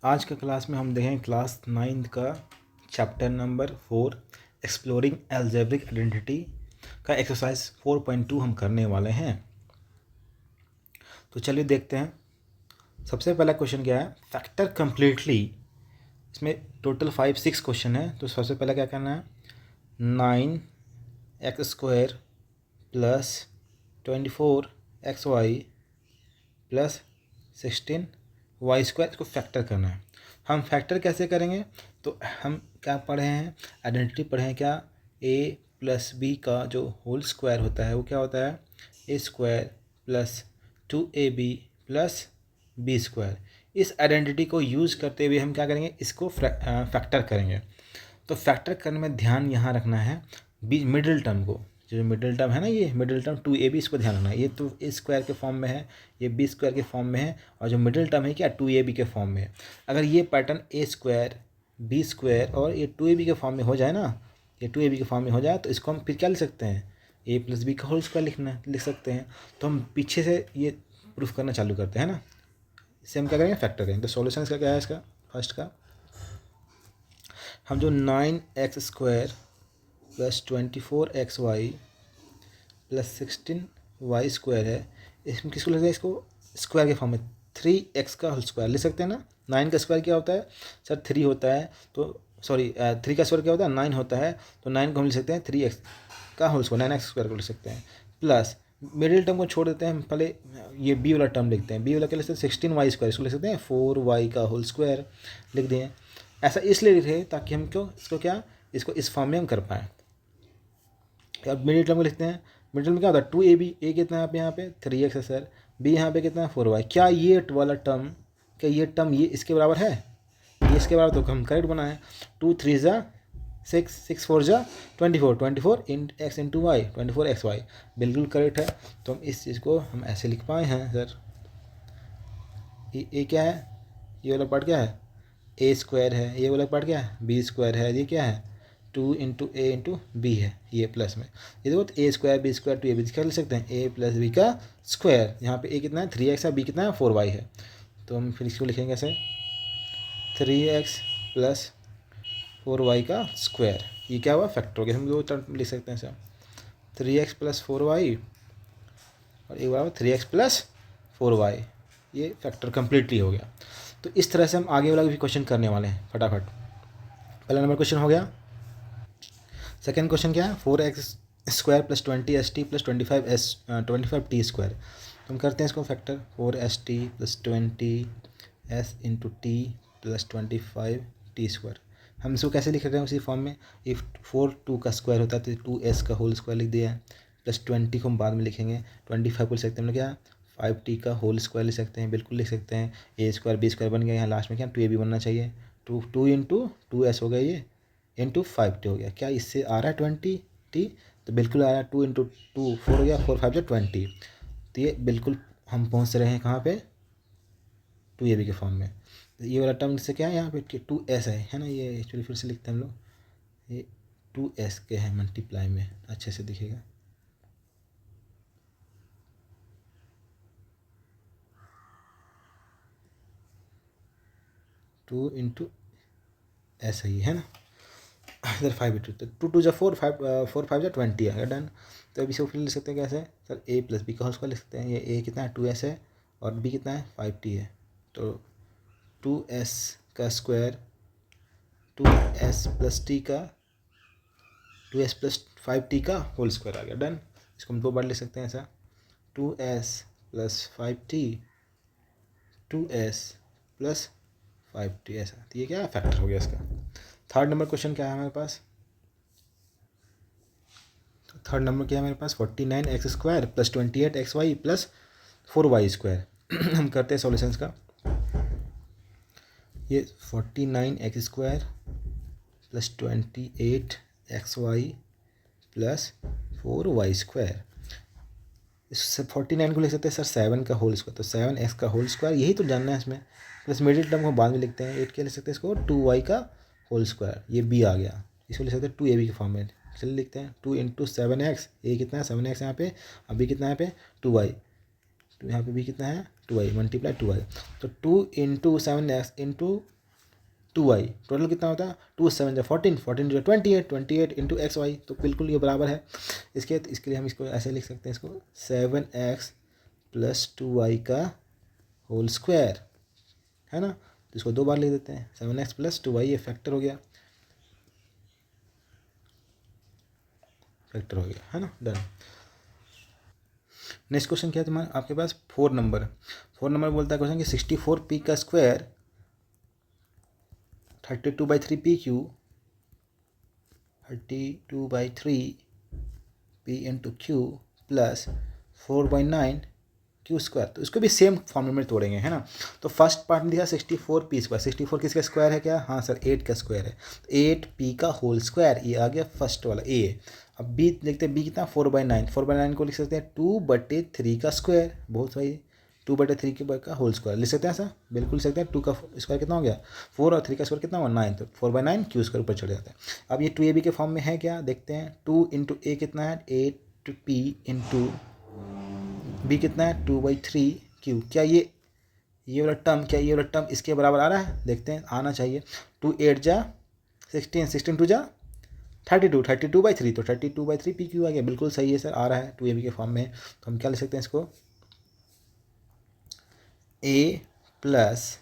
आज का क्लास में हम देखें क्लास 9th का chapter number 4 exploring algebraic identity का एक्सरसाइज 4.2 हम करने वाले हैं। तो चलिए देखते हैं। सबसे पहला क्वेश्चन क्या है, फैक्टर कंप्लीटली। इसमें टोटल 5-6 क्वेश्चन है। तो सबसे पहला क्या करना है, 9x² plus 24xy plus 16y², इसको फैक्टर करना है। हम फैक्टर कैसे करेंगे, तो हम क्या पढ़े हैं, आइडेंटिटी पढ़े हैं क्या, a प्लस बी का जो होल स्क्वायर होता है वो क्या होता है, a² plus 2ab plus b²। इस आइडेंटिटी को यूज़ करते हुए हम क्या करेंगे, इसको फैक्टर करेंगे। तो फैक्टर करने में ध्यान यहाँ रखना है मिडिल टर्म को, जो मिडिल टर्म है ना, ये मिडिल टर्म 2ab, इसको ध्यान रखना है। ये तो a² के फॉर्म में है, ये b² के फॉर्म में है, और जो मिडिल टर्म है क्या 2ab के फॉर्म में है। अगर ये पैटर्न a² b² और ये 2ab के फॉर्म में हो जाए ना, ये 2ab के फॉर्म में हो जाए, तो इसको हम फिर क्या लिख सकते हैं, a प्लस बी का होल स्क्वायर लिख सकते हैं। तो हम पीछे से ये प्रूफ करना चालू करते हैं ना, इससे हम क्या करेंगे, फैक्टर करेंगे। तो सॉल्यूशन इसका क्या है, इसका फर्स्ट का हम जो 9x² plus 24xy plus 16y² है, इसमें किसको लगता है, इसको स्क्वायर के फॉर्म में 3x का होल स्क्वायर लिख सकते हैं ना। 9 का स्क्वायर क्या होता है सर, 3 होता है, तो सॉरी 3 का स्क्वायर क्या होता है, 9 होता है, तो 9 को हम लिख सकते हैं 3x का होल स्क्वायर, 9x² को लिख सकते हैं। प्लस मिडिल टर्म को छोड़ देते हैं, हम पहले ये b वाला टर्म लिखते हैं, b वाला क्या लिखते हैं 16y², इसको लिख सकते हैं 4y का होल स्क्वायर लिख दिए। ऐसा इसलिए लिख रहे हैं ताकि हम इसको इस फॉर्म में हम कर पाएँ। अब मिडिल टर्म को लिखते हैं, मिडिल में क्या होता है 2ab, a कितना है यहाँ पे 3x है सर, b यहाँ पे कितना है 4y। क्या ये वाला टर्म, क्या ये टर्म ये इसके बराबर है, ये इसके बराबर, तो हम करेक्ट बनाए। 2 3 ज़ा 6, 6 4 ज़ा 24, 24 इन x इंटू वाई 24xy, बिल्कुल करेक्ट है। तो हम इस चीज़ को हम ऐसे लिख पाए हैं सर। ये क्या है, ये वाला पार्ट क्या है, a² है, ये वाला पार्ट क्या है b² है, ये क्या है 2 इंटू ए इंटू बी है, ये प्लस में ये देखो, तो a² b² 2ab क्या लिख सकते हैं, a प्लस बी का स्क्वायर। यहाँ पे a कितना है 3x है, b कितना है 4y है। तो हम फिर इसको लिखेंगे ऐसे 3x प्लस 4y का स्क्वायर, ये क्या हुआ फैक्टर हो गया। हम दो टर्म लिख सकते हैं सर, 3x प्लस 4y और एक बराबर 3x प्लस 4y, ये फैक्टर कम्प्लीटली हो गया। तो इस तरह से हम आगे वाला भी क्वेश्चन करने वाले हैं फटाफट। पहला नंबर क्वेश्चन हो गया। सेकेंड क्वेश्चन क्या है, 4x² plus 20st plus 25t²। तो हम करते हैं इसको factor, 4st plus 20s into T plus 25t²। हम इसको कैसे लिख रहे हैं उसी फॉर्म में, इफ़ 4 2 का स्क्वायर होता है तो 2s का होल स्क्वायर लिख दिया है, प्लस 20 को हम बाद में लिखेंगे, 25 को लिख सकते हैं हम लोग क्या 5t का होल स्क्वायर लिख सकते हैं, बिल्कुल लिख सकते हैं। a² b² बन गया, यहाँ लास्ट में क्या 2ab बनना चाहिए, 2 इंटू 2s हो गया ये इंटू 5t हो गया। क्या इससे आ रहा है 20t, तो बिल्कुल आ रहा है, 2 इंटू 2 4 हो गया, 4 5 20। तो ये बिल्कुल हम पहुंच रहे हैं कहाँ पे 2ab के फॉर्म में। तो ये वाला टर्म से क्या है यहाँ पे 2s है ना, ये एक्चुअली फिर से लिखते हैं हम लोग, ये 2s के हैं मल्टीप्लाई में, अच्छे से दिखेगा। टू इंटू एस ही है ना, इधर 5 इंटू, तो 2 2 जा 4 5 4 5 जा 20 है डन। तो अभी इसको फिर लिख सकते हैं कैसे सर, a प्लस बी का होल स्क्वायर लिख सकते हैं। ये a कितना है 2s है और b कितना है 5t है, तो 2s का स्क्वायर 2s प्लस t का 2s प्लस 5t का होल स्क्वायर आ गया डन। इसको हम दो बार लिख सकते हैं ऐसा, 2s plus 5t 2s plus 5t ऐसा। तो ये क्या है फैक्टर हो गया इसका। थर्ड नंबर क्वेश्चन क्या है हमारे पास, थर्ड नंबर क्या है मेरे पास, 49x² plus 28xy plus 4y²। हम करते हैं सॉल्यूशंस का। ये 49x² plus 28xy plus 4y², इससे 49 को लिख सकते हैं सर 7 का होल स्क्वायर, तो 7x का होल स्क्वायर, यही तो जानना है इसमें। प्लस मिडिल टर्म को बाद में लिखते हैं, 8 क्या लिख सकते हैं इसको 2y का होल स्क्वायर, ये b आ गया, इसको लिख सकते हैं 2ab के फॉर्म में। चलिए लिखते हैं 2 इंटू 7x, a कितना है 7x यहाँ पे, अब b कितना है यहाँ पे 2y, तो यहाँ पे b कितना है 2y मल्टीप्लाई 2y, तो 2 into 7x into 2y, total कितना होता है 2 7 14, 14 जो 28, 28 इंटू एक्स वाई, तो बिल्कुल ये बराबर है। इसके लिए हम इसको ऐसे लिख सकते हैं, इसको 7x प्लस 2y का होल स्क्वायर, है ना। तो इसको 2 बार लिख देते हैं, 7x प्लस 2y, ये फैक्टर हो गया, फैक्टर हो गया, है ना, डन। नेक्स्ट क्वेश्चन क्या है तुम्हारे आपके पास 4 नंबर, 4 नंबर बोलता है क्वेश्चन कि 64p का square 32/3 PQ, 32/3 P into Q plus 4/9 Q square. तो इसको भी सेम फॉर्मूले में तोड़ेंगे, है ना। तो फर्स्ट पार्ट में दिया 64p स्क्वायर, 64 किसका स्क्वायर है क्या, हाँ सर 8 का स्क्वायर है, 8p का होल स्क्वायर, ये आ गया फर्स्ट वाला ए। अब बी देखते हैं, बी कितना 4/9, 4/9 को लिख सकते हैं 2/3 का स्क्वायर, बहुत सही, 2/3 का होल स्क्वायर लिख सकते हैं ऐसा, बिल्कुल लिख सकते हैं। 2 का स्क्वायर कितना हो गया 4 और 3 का स्क्वायर कितना हुआ 9, तो 4/9 क्यू स्क्वायर ऊपर चढ़ जाता है। अब ये 2ab के फॉर्म में है क्या, देखते हैं, 2 इंटू ए कितना है 8p इंटू बी कितना है 2/3 क्यू, क्या ये वाला टर्म, क्या ये वाला टर्म इसके बराबर आ रहा है, देखते हैं, आना चाहिए। 2 8 जा 16, 16 2 जा 32, 32/3, तो 32/3 पी क्यू आ गया, बिल्कुल सही है सर, आ रहा है 2ab के फॉर्म में। तो हम क्या लिख सकते हैं इसको, a प्लस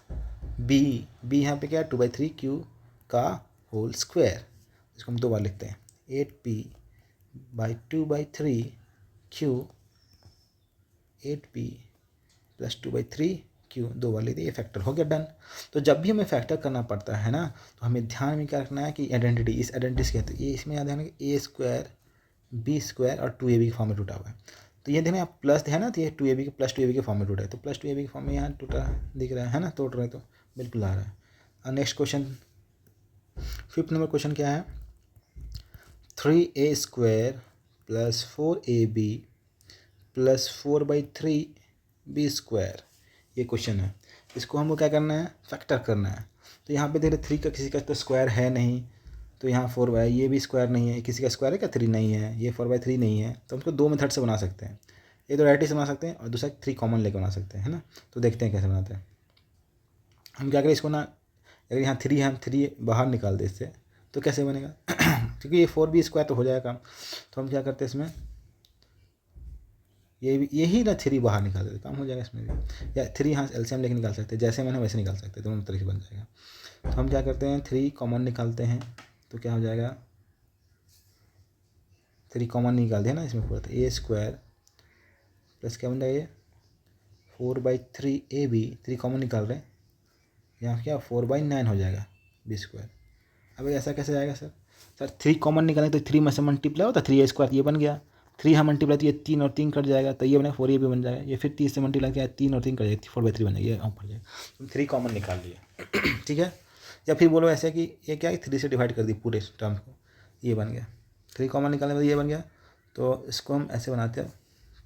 बी यहाँ पे क्या है 2/3 क्यू का होल स्क्वायर, इसको हम 2 बार लिखते हैं, 8p/2/3 Q, 8p plus 2/3 Q, 2 बार लिख दिए, ये फैक्टर हो गया, डन। तो जब भी हमें फैक्टर करना पड़ता है ना, तो हमें ध्यान में क्या रखना है कि आइडेंटिटी, इस आइडेंटिटी से कहते हैं, ये इसमें याद है कि a स्क्वायर b स्क्वायर और 2ab के फॉर्म में टूटा हुआ है, तो ये देखना प्लस है ना, तो ये 2ab के प्लस 2ab के फॉर्म में टूटा है, तो प्लस 2ab के फॉर्म में यहाँ टूटा दिख रहा है ना, तोड़ रहे तो बिल्कुल आ रहा है। और next question 5th number question क्या है, 3a square plus 4ab plus 4/3b square, ये क्वेश्चन है। इसको हमको क्या करना है, फैक्टर करना है। तो यहाँ पे देखिए 3 का किसी का तो स्क्वायर है नहीं, तो यहाँ 4 ये भी स्क्वायर नहीं है, किसी का स्क्वायर है क्या 3 नहीं है, ये 4/3 नहीं है, तो हम उसको 2 मेथड से बना सकते हैं, एक तो डायरेक्टली से बना सकते हैं और दूसरा 3 कॉमन लेके बना सकते हैं, है ना। तो देखते हैं कैसे बनाते हैं। हम क्या करें इसको ना, अगर यहाँ 3 है, हम 3 बाहर निकाल दें इससे, तो कैसे बनेगा क्योंकि ये 4b स्क्वायर तो हो जाएगा, तो हम क्या करते हैं इसमें, ये भी यही ना 3 बाहर निकाल देते, काम हो जाएगा इसमें भी, या 3 यहाँ एलसीएम लेके निकाल सकते हैं, जैसे मैंने वैसे निकाल सकते हैं, दोनों तरीके से बन जाएगा। तो हम क्या करते हैं 3 कॉमन निकालते हैं, तो क्या हो जाएगा 3 कॉमन निकाल दिया ना इसमें पूरा, तो ए स्क्वायर प्लस क्या बन जाएगा ये 4/3ab, 3 कॉमन निकाल रहे हैं, यहाँ क्या 4/9 हो जाएगा b स्क्वायर। अब ऐसा कैसे जाएगा सर 3 कॉमन निकालें तो 3 में से मल्टीप्लाई होता है 3a स्क्वायर, ये बन गया, 3 यहाँ मल्टीप्लाई तो ये 3 और 3 कट जाएगा, तो ये बनेगा 4ab बन जाएगा, ये फिर 30 से मल्टीप्लाई किया 3 और 3 कट जाएगा 4/3 बन जाएगा, ये ऊपर जाएगा, तुम 3 कॉमन निकाल लिए ठीक है। या फिर बोलो ऐसे कि ये क्या है 3 से डिवाइड कर दी पूरे टर्म को, ये बन गया, 3 कॉमन निकालने में ये बन गया, तो इसको हम ऐसे बनाते हैं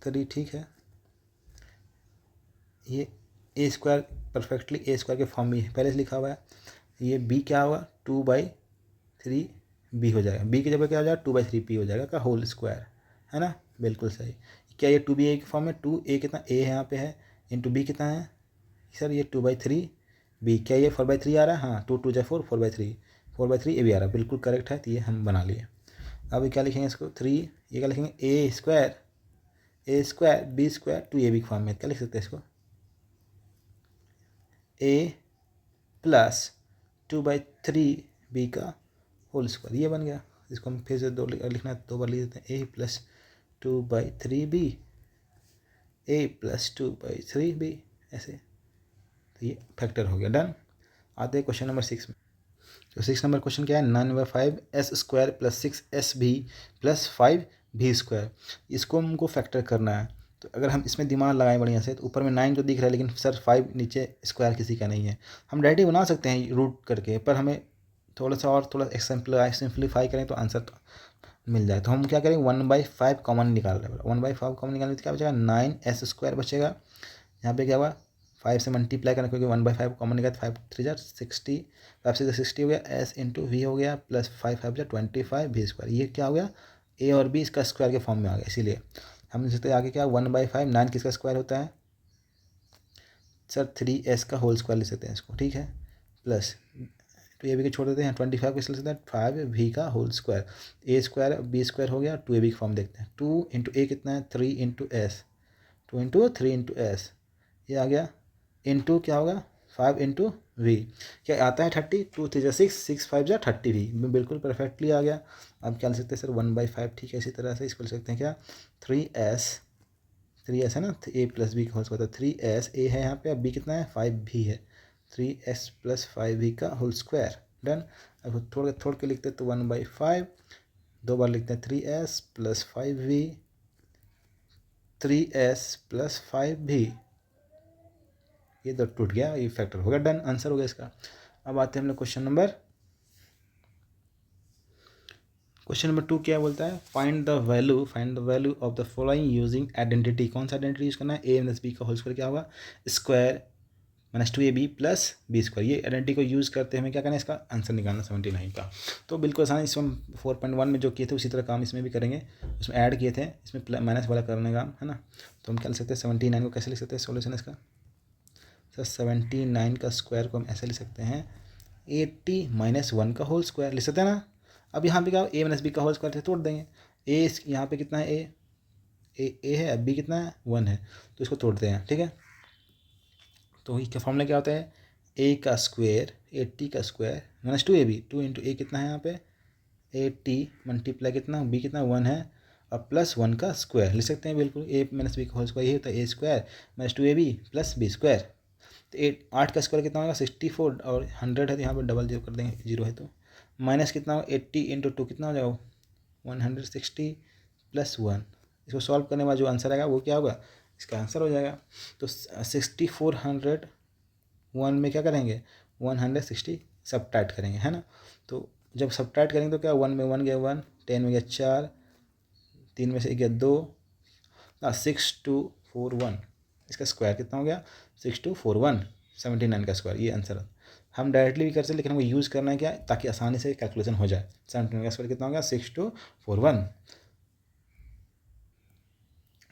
3, ठीक है। ये ए स्क्वायर परफेक्टली ए स्क्वायर के फॉर्म में पहले से लिखा हुआ है, ये बी क्या होगा 2/3 बी हो जाएगा, बी की जगह क्या हो जाएगा 2/3 पी हो जाएगा का होल स्क्वायर, है ना, बिल्कुल सही। क्या ये 2b ए के फॉर्म में 2a कितना a है यहाँ पे है इंटू बी कितना है सर ये 2/3 b, क्या ये 4/3 आ रहा है, हाँ 2 2 जा 4 4/3 ए भी आ रहा है, बिल्कुल करेक्ट है, तो ये हम बना लिए। अब क्या लिखेंगे इसको 3, ये क्या लिखेंगे a square b square 2ab के फॉर्म में क्या लिख सकते हैं इसको a प्लस 2/3b का होल स्क्वायर, ये बन गया। इसको हम फिर से 2 लिखना है, 2 बार लिख देते हैं a plus 2/3b, a plus 2/3b ऐसे, तो ये फैक्टर हो गया, डन। आते हैं क्वेश्चन नंबर 6 में। तो 6 नंबर क्वेश्चन क्या है 9/5 s² plus 6sb plus 5b square, इसको हमको फैक्टर करना है। तो अगर हम इसमें दिमाग लगाएं बढ़िया से, तो ऊपर में 9 तो दिख रहा है, लेकिन सर 5 नीचे स्क्वायर किसी का नहीं है, हम डायरेक्टली बना सकते हैं रूट करके, पर हमें थोड़ा सिंप्लीफाई करें तो आंसर तो मिल जाए। तो हम क्या करेंगे 1/5 कॉमन निकाल रहे हैं, 1/5 कॉमन निकालने तो क्या बचेगा 9s² बचेगा, यहाँ पे क्या हुआ 5 से मल्टीप्लाई करना, क्योंकि 1/5 कॉमन निकाल 5 3 जा 60, 5 से 60 हो गया, s इंटू वी हो गया प्लस 5 5 जा 25 भी स्क्वायर, ये क्या हो गया a और b इसका स्क्वायर के फॉर्म में आ गया, इसीलिए हम लिख सकते हैं आगे क्या 1/5 9 किसका स्क्वायर होता है सर 3s का होल स्क्वायर लिख सकते हैं इसको, ठीक है, प्लस टू ए बी को छोड़ देते हैं, 25 को लिख सकते हैं 5v का होल स्क्वायर, ए स्क्वायर बी स्क्वायर हो गया, 2ab का फॉर्म देखते हैं, 2 इंटू ए कितना है 3 into S, 2 into 3 into S, ये आ गया, इंटू क्या होगा 5 इंटू वी, क्या आता है 30, 2 3 6, 6 5 जा 30v, बिल्कुल परफेक्टली आ गया। अब क्या लिख सकते हैं सर 1/5, ठीक है, इसी तरह से इसको लिख सकते हैं क्या 3s है ना, ए प्लस बी का होल स्क्वायर, 3s ए है यहाँ पे, अब बी कितना है 5v है, 3s प्लस 5v का होल स्क्वायर, डन। अब थोड़ के लिखते हैं तो 1/5, 2 बार लिखते हैं 3s plus 5v, 3s plus 5v, ये तो टूट गया, ये फैक्टर हो गया, डन, आंसर हो गया इसका। अब आते हैं हम लोग क्वेश्चन नंबर 2 क्या बोलता है, find the value of the following using identity, कौन सा आइडेंटिटी यूज करना है, ए माइनस बी का होल स्क्वायर क्या होगा, square minus 2ab plus B square, ये आइडेंटिटी को यूज़ करते हैं हमें क्या करना है, इसका आंसर निकालना 79 का। तो बिल्कुल आसान, इसमें 4.1 में जो किए थे उसी तरह काम इसमें भी करेंगे, उसमें ऐड किए थे, इसमें माइनस वाला करने का है ना। तो हम क्या लिख सकते हैं 79 को कैसे लिख सकते हैं, सोल्यूशन इसका सर 79 का स्क्वायर को हम ऐसे लिख सकते हैं 80 माइनस 1 का होल स्क्वायर लिख सकते हैं ना। अब यहाँ पे क्या ए माइनस बी का होल स्क्वायर थे, तोड़ देंगे, ए यहाँ पे कितना है ए है, अब बी कितना है 1 है, तो इसको तोड़ते हैं, ठीक है। तो क्या फॉर्मूला क्या होता है, ए का स्क्वायर 80 का स्क्वायर माइनस 2ab, 2 इंटू ए कितना है यहाँ पे 80 मल्टीप्लाई कितना बी कितना 1 है, और प्लस 1 का स्क्वायर लिख सकते हैं, बिल्कुल ए माइनस बी का होल स्क्वायर ये होता है A square minus 2ab plus B square. तो 8 का स्क्वायर कितना होगा 64, और 100 है तो यहाँ पर डबल जीरो कर देंगे, जीरो है तो माइनस कितना होगा 80 इंटू 2 कितना हो जाएगा 160 प्लस 1, इसको सॉल्व करने के बाद जो आंसर आएगा वो क्या होगा, इसका आंसर हो जाएगा। तो 6400 1 में क्या करेंगे 160 सब्ट्रैक्ट करेंगे, है ना। तो जब सब्ट्रैक्ट करेंगे तो क्या 1 में 1 गया 1, 10 में गया 4, 3 में से गया 2, 6241, इसका स्क्वायर कितना हो गया 6241, 79 का स्क्वायर, ये आंसर। हम डायरेक्टली भी कर सकते लेकिन हमको यूज़ करना है क्या, ताकि आसानी से कैलकुलेशन हो जाए। 79 का स्क्वायर कितना हो गया 6241।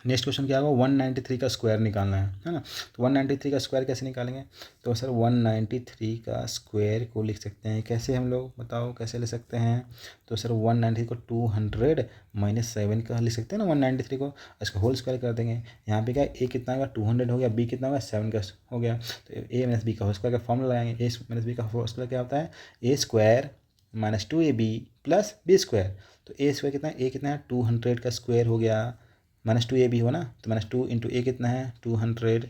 नेक्स्ट क्वेश्चन क्या होगा 193 का स्क्वायर निकालना है ना। तो 193 का स्क्वायर कैसे निकालेंगे, तो सर 193 का स्क्वायर को लिख सकते हैं कैसे, हम लोग बताओ कैसे ले सकते हैं। तो सर 193 को 200 माइनस 7 का लिख सकते हैं ना 193 को, इसका होल स्क्वायर कर देंगे। यहाँ पे क्या ए कितना होगा 200 हो गया, बी कितना होगा 7 का हो गया, तो ए माइनस बी का होल स्क्वायर का फॉर्मूला लगाएंगे, ए माइनस बी का होल स्क्वायर क्या होता है A square minus 2ab plus B square. तो ए स्क्वायर कितना है, ए कितना है 200 का स्क्वायर हो गया, माइनस 2ab हो ना, तो माइनस 2 इंटू ए कितना है 200,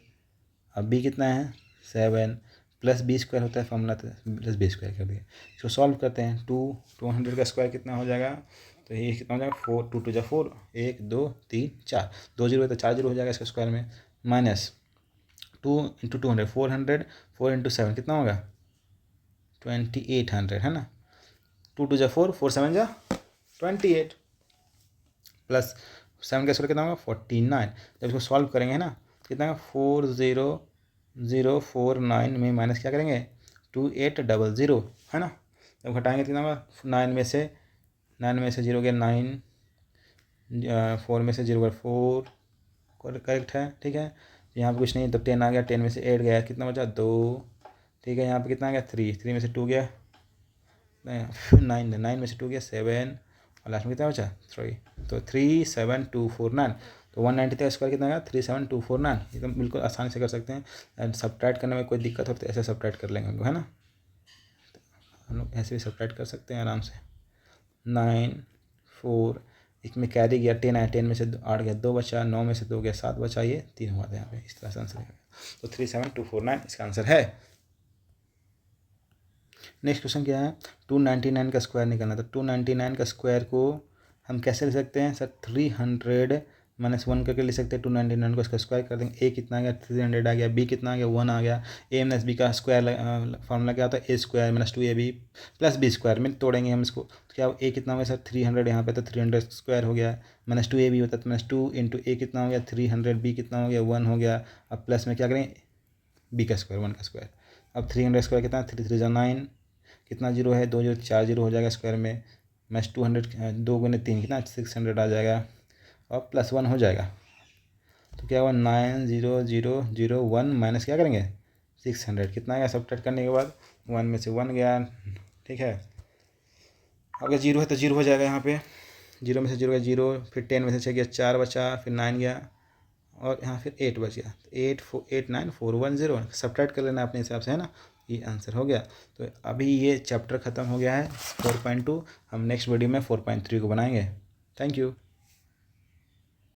अब बी कितना है 7 प्लस बी स्क्वायर होता है फॉर्मूला, तो प्लस बी स्क्वायर कर दिया। इसको सॉल्व करते हैं, 200 का स्क्वायर कितना हो जाएगा, तो ये कितना हो जाएगा 4, 2 2 जा 4, 1 2 3 4, 2 जीरो है तो 4 जीरो हो जाएगा इसका स्क्वायर में, माइनस 2 इंटू 200 400, 4 इंटू 7 कितना होगा 2800, है ना। 2 2 जा 4, 4 7 जा 28, प्लस 7 का स्क्वायर कितना होगा 49। जब इसको सॉल्व करेंगे है ना, कितना 40049 में माइनस क्या करेंगे 2800, है ना। जब घटाएंगे कितना होगा 9 में से 0 गया 9, 4 में से 0 गया 4, करेक्ट है, ठीक है। यहाँ पे कुछ नहीं तो 10 आ गया, 10 में से 8 गया कितना बचा 2, ठीक है। यहाँ पे कितना आ गया 3 में से 2 गया 9 में से 2 गया 7, और लास्ट में कितना बचा 3, तो 37249। तो 193 का स्क्वायर कितना आएगा 37249, एकदम बिल्कुल आसानी से कर सकते हैं। एंड सब्ट्रैक्ट करने में कोई दिक्कत हो तो ऐसे सब्ट्रैक्ट कर लेंगे हम लोग, है ना। तो हम लोग ऐसे भी सब्ट्रैक्ट कर सकते हैं आराम से। 9 4 इसमें कैरी गया 10 आया, 10 में से 8 गया 2 बचा, 9 में से 2 गया 7 बचा, ये 3 हुआ था यहाँ पे, इस तरह से आंसर निकलेगा। तो 37249 इसका आंसर है। नेक्स्ट क्वेश्चन क्या है 299 का स्क्वायर निकालना। तो 299 का स्क्वायर को हम कैसे लिख सकते हैं सर 300 माइनस 1 करके लिख सकते हैं 299 को, इसका स्क्वायर कर देंगे। ए कितना आ गया 300 आ गया, बी कितना आ गया 1 आ गया, ए माइनस बी का स्क्वायर फार्मूला क्या होता है A square minus 2ab plus B square में तोड़ेंगे हम इसको, तो क्या ए कितना हो गया सर 300, यहाँ पे तो 300 स्क्वायर हो गया, माइनस 2ab होता है तो माइनस 2 इंटू ए कितना हो गया 300, बी कितना हो गया 1 हो गया, अब प्लस में क्या करें बी का स्क्वायर 1 का स्क्वायर। अब 300 स्क्वायर कितना 3 3 9, कितना जीरो है 2 जीरो 4 जीरो हो जाएगा स्क्वायर में, मैच 200 2 गुने 3 कितना 600 आ जाएगा, और प्लस 1 हो जाएगा। तो क्या हुआ 9001 माइनस क्या करेंगे 600, कितना आएगा सब्ट्रैक्ट करने के बाद 1 में से 1 गया, ठीक है। अगर 0 है तो 0 हो जाएगा यहाँ पे, 0 में से 0 गया 0, फिर 10 में से 6 गया 4 बचा, फिर 9 गया और यहाँ फिर 8 बच गया। 8 9 4 1 0, सब्ट्रैक्ट कर लेना अपने हिसाब से, है ना। ये आंसर हो गया। तो अभी ये चैप्टर ख़त्म हो गया है 4.2। हम नेक्स्ट वीडियो में 4.3 को बनाएंगे। Thank you.